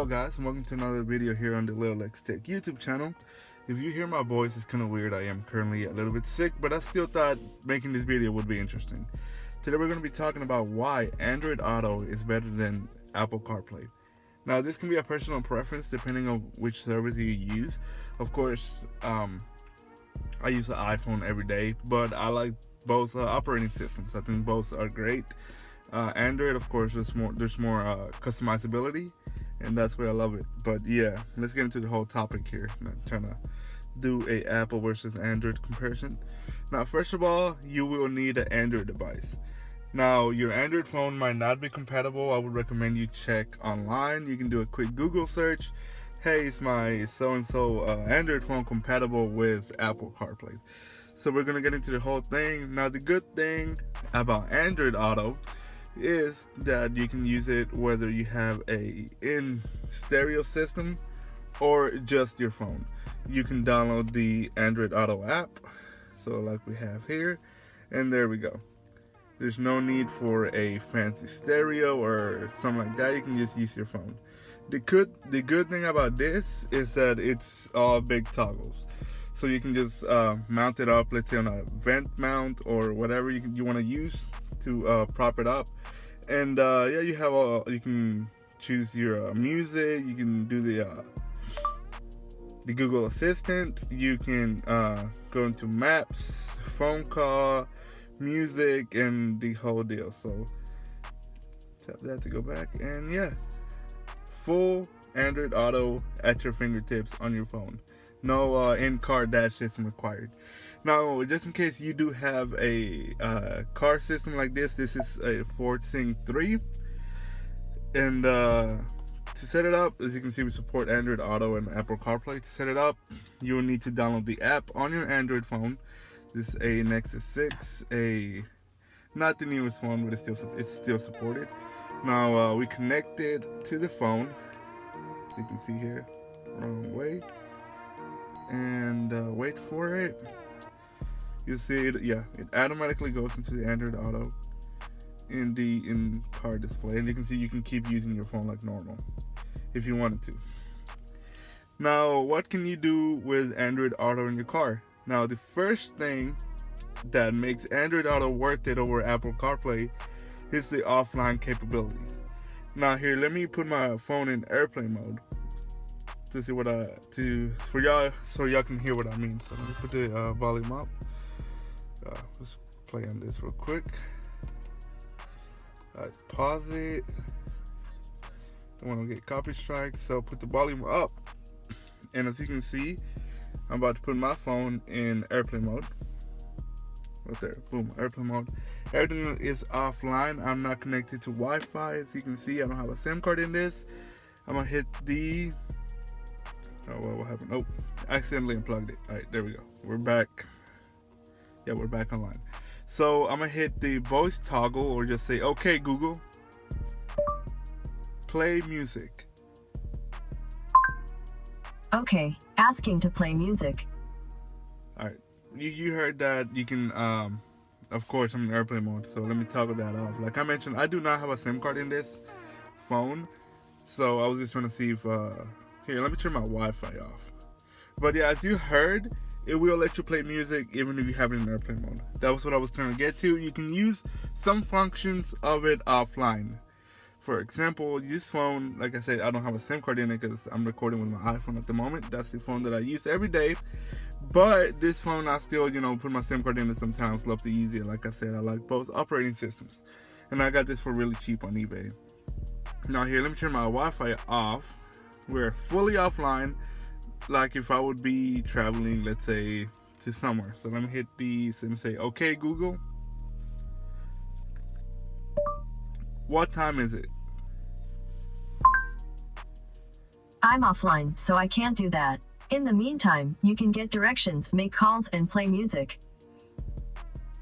Hello guys, and welcome to another video here on the Lil'X Tech YouTube channel. If you hear my voice, it's kind of weird. I am currently a little bit sick, but I still thought making this video would be interesting. Today we're going to be talking about why Android Auto is better than Apple CarPlay. Now this can be a personal preference depending on which service you use. Of course, I use the iPhone every day, but I like both operating systems. I think both are great. Android, of course, there's more customizability, and that's where I love it. But yeah, let's get into the whole topic here. I'm not trying to do a Apple versus Android comparison. Now, first of all, you will need an Android device. Now, your Android phone might not be compatible. I would recommend you check online. You can do a quick Google search. Hey, is my so-and-so Android phone compatible with Apple CarPlay? So we're gonna get into the whole thing. Now, the good thing about Android Auto is that you can use it whether you have a in stereo system or just your phone. You can download the Android Auto app, so like we have here, and there we go. There's no need for a fancy stereo or something like that. You can just use your phone. The good thing about this is that it's all big toggles, so you can just mount it up, let's say on a vent mount or whatever you want to use to prop it up. And yeah, you can choose your music. You can do the Google Assistant. You can go into maps, phone call, music, and the whole deal. So tap that to go back, and yeah, full Android Auto at your fingertips on your phone. No in-car dash system required. Now, just in case you do have a car system like this is a Ford Sync 3. And to set it up, as you can see, we support Android Auto and Apple CarPlay. To set it up, you will need to download the app on your Android phone. This is a Nexus 6, not the newest phone, but it's still supported. Now, we connected to the phone, as you can see here, wrong way. And wait for it. You see it, yeah, it automatically goes into the Android Auto in the in-car display, and you can see you can keep using your phone like normal if you wanted to. Now, what can you do with Android Auto in your car? Now, the first thing that makes Android Auto worth it over Apple CarPlay is the offline capabilities. Now here, let me put my phone in airplane mode to see for y'all, so y'all can hear what I mean. So let me put the volume up. Let's play on this real quick. Alright, pause it. Don't want to get copy strikes, so put the volume up. And as you can see, I'm about to put my phone in airplane mode. Right there, boom, airplane mode. Everything is offline. I'm not connected to Wi-Fi. As you can see, I don't have a SIM card in this. I'm gonna hit the what happened? Oh, accidentally unplugged it. All right, there we go. We're back. Yeah, we're back online. So I'm gonna hit the voice toggle, or just say, okay, Google, play music. Okay, asking to play music. All right, you heard that. You can, of course, I'm in airplane mode, so let me toggle that off. Like I mentioned, I do not have a SIM card in this phone, so I was just trying to see if here, let me turn my Wi-Fi off. But yeah, as you heard, it will let you play music even if you have it in airplane mode. That was what I was trying to get to. You can use some functions of it offline. For example, this phone, like I said, I don't have a SIM card in it because I'm recording with my iPhone at the moment. That's the phone that I use every day. But this phone, I still, put my SIM card in it sometimes. Love to use it. Like I said, I like both operating systems. And I got this for really cheap on eBay. Now here, let me turn my Wi-Fi off. We're fully offline, like if I would be traveling, let's say, to somewhere. So let me hit these and say, okay, Google, what time is it? I'm offline, so I can't do that. In the meantime, you can get directions, make calls, and play music.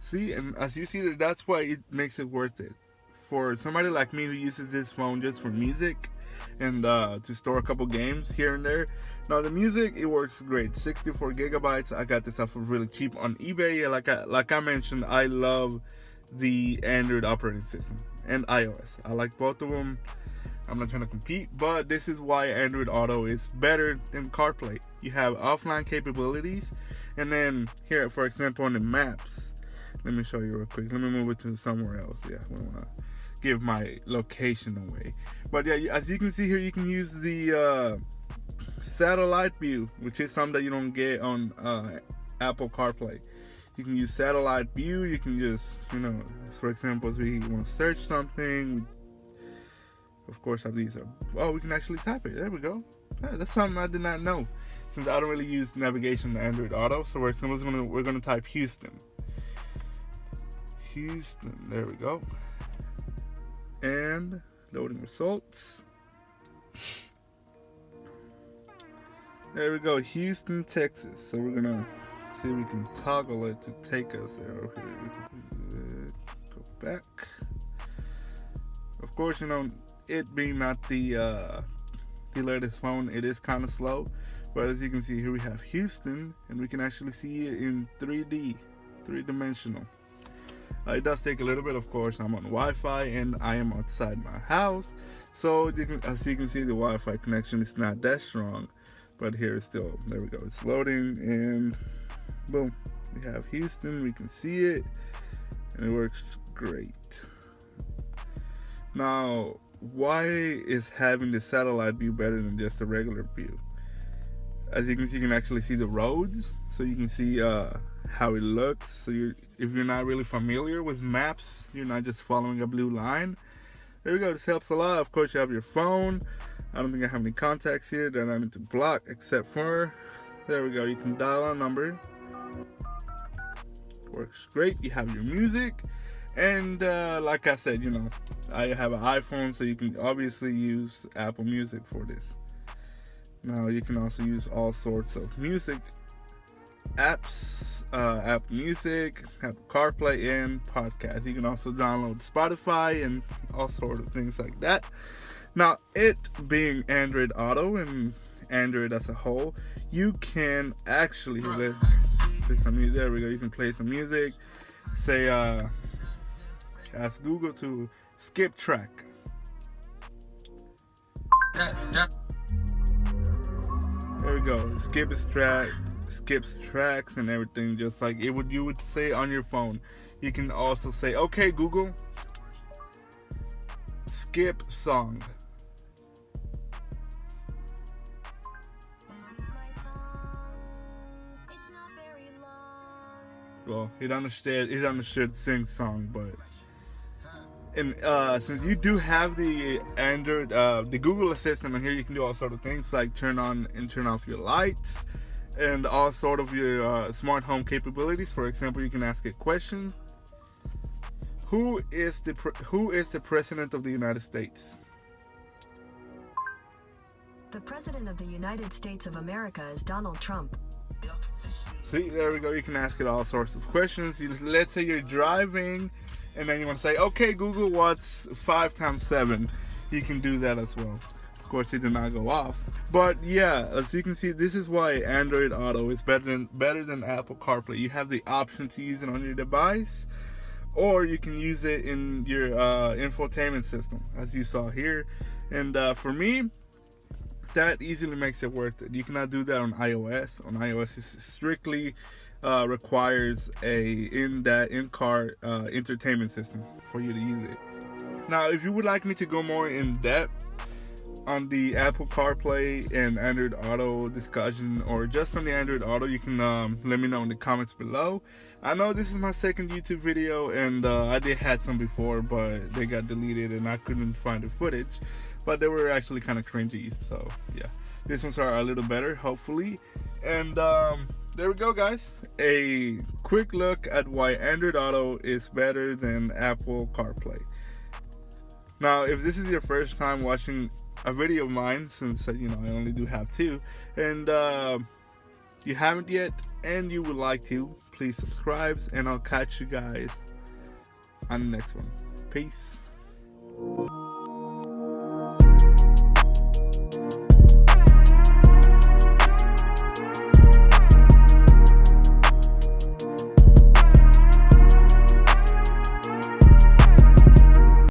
See, and as you see, that's why it makes it worth it. For somebody like me who uses this phone just for music and to store a couple games here and there. Now the music, it works great. 64 gigabytes. I got this off of really cheap on eBay. Like I mentioned, I love the Android operating system and iOS. I like both of them. I'm not trying to compete, but this is why Android Auto is better than CarPlay. You have offline capabilities, and then here, for example, on the maps, let me show you real quick. Let me move it to somewhere else. Yeah, I don't want to give my location away. But yeah, as you can see here, you can use the satellite view, which is something that you don't get on Apple CarPlay. You can use satellite view. You can just, for example, if we want to search something, of course, these are, oh, we can actually type it. There we go. Yeah, that's something I did not know, since I don't really use navigation in Android Auto. So we're gonna type Houston. Houston. There we go. And loading results. There we go. Houston, Texas. So we're gonna see if we can toggle it to take us there. Okay, we can go back. Of course, it being not the latest phone, it is kind of slow, but as you can see here, we have Houston, and we can actually see it in 3D, three-dimensional. It does take a little bit, of course. I'm on Wi-Fi and I am outside my house, so as you can see, the Wi-Fi connection is not that strong, but here it's still, there we go, it's loading, and boom, we have Houston. We can see it, and it works great. Now, why is having the satellite view better than just the regular view? As you can see, you can actually see the roads, so you can see how it looks. So if you're not really familiar with maps, you're not just following a blue line. There we go. This helps a lot. Of course, you have your phone. I don't think I have any contacts here that I need to block, except for, there we go. You can dial a number. Works great. You have your music. And like I said, I have an iPhone, so you can obviously use Apple Music for this. Now you can also use all sorts of music apps, Apple Music, Apple CarPlay, and podcasts. You can also download Spotify and all sorts of things like that. Now, it being Android Auto and Android as a whole, you can actually play some music. There we go. You can play some music. Say, ask Google to skip track. There we go. Skips tracks and everything, just like you would say on your phone. You can also say, okay, Google, skip song. Well, it understood sing song, but since you do have the Android, the Google Assistant, and here you can do all sort of things like turn on and turn off your lights and all sort of your smart home capabilities. For example, you can ask a question: Who is the President of the United States? The President of the United States of America is Donald Trump. See, there we go. You can ask it all sorts of questions. Let's say you're driving, and then you want to say, okay, Google, what's 5 times 7? You can do that as well. Of course, it did not go off. But yeah, as you can see, this is why Android Auto is better than Apple CarPlay. You have the option to use it on your device, or you can use it in your infotainment system, as you saw here. And for me, that easily makes it worth it. You cannot do that on iOS. On iOS, it strictly requires a in-car entertainment system for you to use it. Now, if you would like me to go more in depth on the Apple CarPlay and Android Auto discussion, or just on the Android Auto, you can let me know in the comments below. I know this is my second YouTube video, and I did had some before, but they got deleted and I couldn't find the footage. But they were actually kind of cringy, so yeah. These ones are a little better, hopefully. And there we go, guys. A quick look at why Android Auto is better than Apple CarPlay. Now, if this is your first time watching a video of mine, since I only do have 2, and you haven't yet and you would like to, please subscribe, and I'll catch you guys on the next one. Peace.